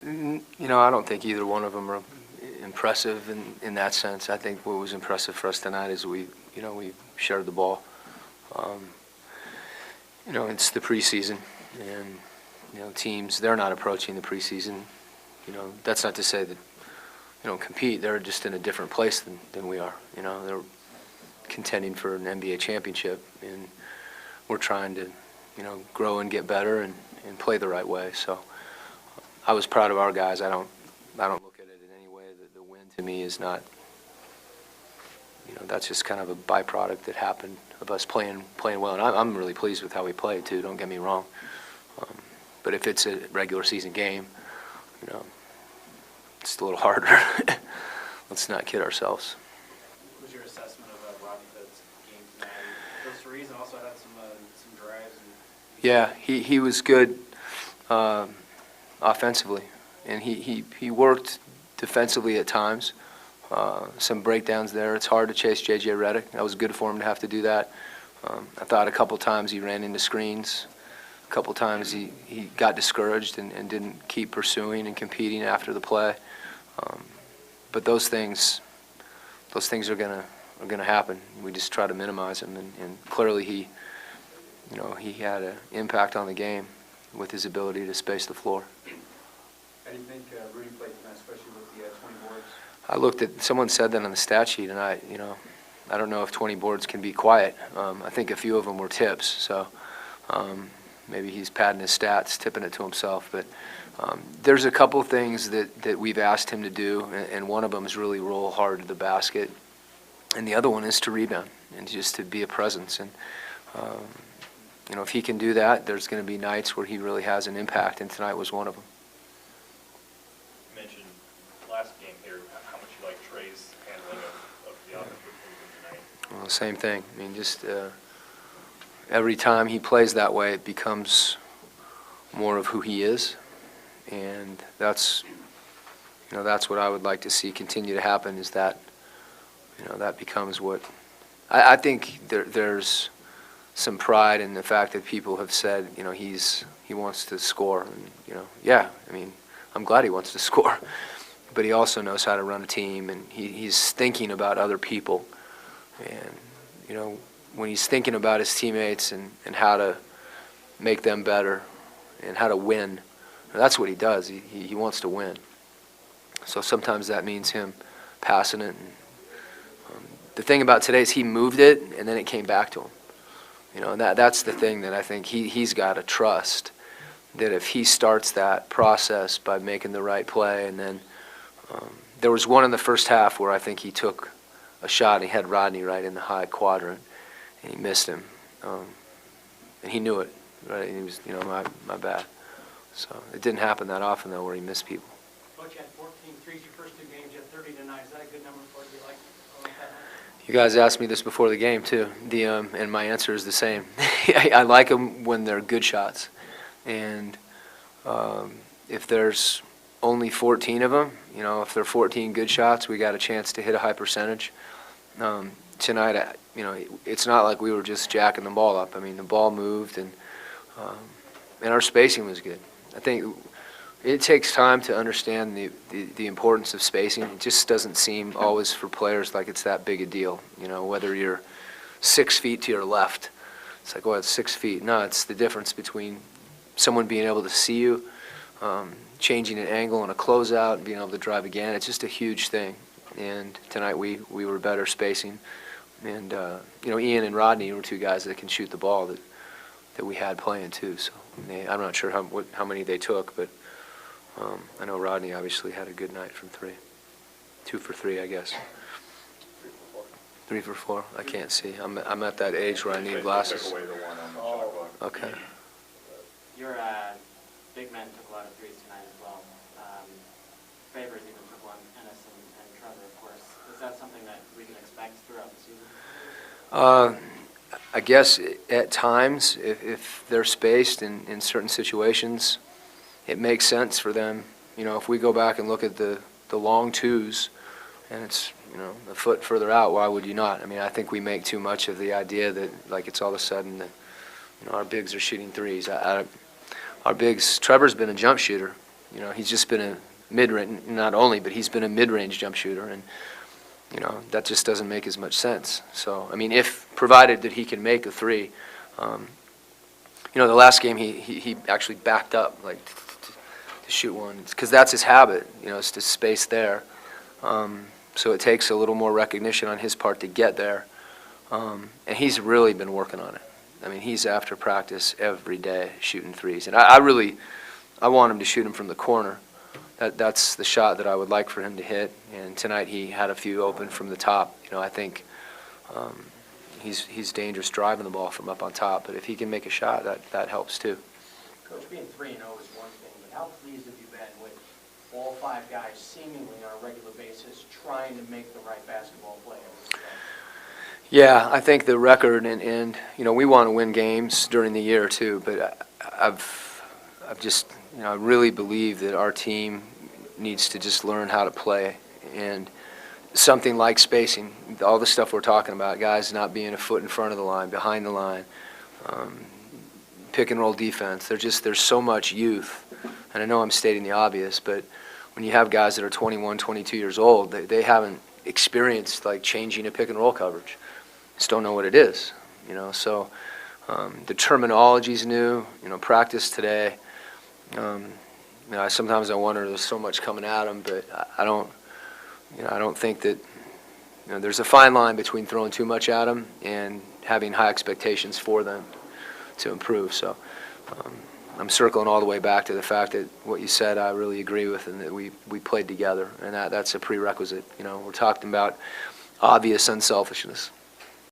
I don't think either one of them are impressive in that sense. I think what was impressive for us tonight is we shared the ball. It's the preseason, and teams, they're not approaching the preseason. That's not to say that they don't compete. They're just in a different place than we are. They're contending for an NBA championship, and we're trying to grow and get better and play the right way. So I was proud of our guys. I don't look at it in any way that the win to me is not, that's just kind of a byproduct that happened of us playing well. And I'm really pleased with how we played too, don't get me wrong. But if it's a regular season game, it's a little harder. Let's not kid ourselves. What was your assessment of Rodney Hood's game tonight? Those threes and also had some drives. Yeah, he was good offensively, and he worked defensively at times. Some breakdowns there. It's hard to chase J.J. Redick. That was good for him to have to do that. I thought a couple times he ran into screens. A couple times he got discouraged and didn't keep pursuing and competing after the play. But those things are gonna happen. We just try to minimize them, and clearly he had an impact on the game with his ability to space the floor. How do you think Rudy played tonight, especially with the 20 boards? I looked at, someone said that on the stat sheet, and I don't know if 20 boards can be quiet. I think a few of them were tips, so maybe he's padding his stats, tipping it to himself. But there's a couple of things that we've asked him to do, and one of them is really roll hard to the basket, and the other one is to rebound and just to be a presence. And if he can do that, there's going to be nights where he really has an impact, and tonight was one of them. You mentioned last game here how much you like Trey's handling of the offense tonight. Well, same thing. I mean, just every time he plays that way, it becomes more of who he is, and that's what I would like to see continue to happen. Is that that becomes what I think there's some pride in the fact that people have said he wants to score, and yeah, I mean, I'm glad he wants to score, but he also knows how to run a team, and he's thinking about other people, and when he's thinking about his teammates and how to make them better and how to win, that's what he does. He wants to win. So sometimes that means him passing it. And, the thing about today is he moved it, and then it came back to him. And that's the thing that I think he's got to trust, that if he starts that process by making the right play, and then there was one in the first half where I think he took a shot and he had Rodney right in the high quadrant, and he missed him, and he knew it, right? And he was, my bad. So it didn't happen that often though, where he missed people. Coach, you had 14 threes your first two games. You had 30 tonight. Is that a good number for you? Like that? You guys asked me this before the game too, and my answer is the same. I like them when they're good shots, and if there's only 14 of them, if they're 14 good shots, we got a chance to hit a high percentage. Tonight, it's not like we were just jacking the ball up. I mean, the ball moved, and our spacing was good. I think it takes time to understand the importance of spacing. It just doesn't seem always for players like it's that big a deal. Whether you're 6 feet to your left, it's like, well, it's 6 feet. No, it's the difference between someone being able to see you, changing an angle on a closeout, and being able to drive again. It's just a huge thing. And tonight we were better spacing. And Ian and Rodney were two guys that can shoot the ball that we had playing too. So I'm not sure how many they took, but I know Rodney obviously had a good night from 3. 2 for 3, I guess. 3 for 4. I can't see. I'm at that age where I need glasses. Okay. Your big men took a lot of threes tonight as well. Favors even took one. Ennis and Trevor, of course. Is that something that we can expect throughout the season? I guess at times, if they're spaced in certain situations, it makes sense for them. If we go back and look at the long twos, and it's a foot further out, why would you not? I mean, I think we make too much of the idea that like it's all of a sudden that our bigs are shooting threes. Our bigs, Trevor's been a jump shooter, You know, he's just been a mid-range, not only, but he's been a mid-range jump shooter, and, you know, that just doesn't make as much sense. So, I mean, if, provided that he can make a three, you know, the last game, he actually backed up, like, to shoot one, because that's his habit, you know, is to space there. So it takes a little more recognition on his part to get there, and he's really been working on it. I mean, he's after practice every day shooting threes, and I want him to shoot him from the corner. That's the shot that I would like for him to hit, and tonight he had a few open from the top. You know, I think he's dangerous driving the ball from up on top, but if he can make a shot, that helps too. Coach, being 3-0 is one thing, but how pleased have you been with all 5 guys seemingly on a regular basis trying to make the right basketball play every day? Yeah, I think the record, and you know, we want to win games during the year too, but I've just, you know, I really believe that our team needs to just learn how to play, and something like spacing, all the stuff we're talking about, guys not being a foot in front of the line, behind the line, pick and roll defense. There's so much youth, and I know I'm stating the obvious, but when you have guys that are 21, 22 years old, they haven't experienced like changing a pick and roll coverage. Just don't know what it is, you know. So the terminology's new, you know. Practice today. You know, sometimes I wonder, there's so much coming at them, but I don't think that, you know, there's a fine line between throwing too much at them and having high expectations for them to improve. So I'm circling all the way back to the fact that what you said I really agree with, and that we played together, and that's a prerequisite. You know, we're talking about obvious unselfishness.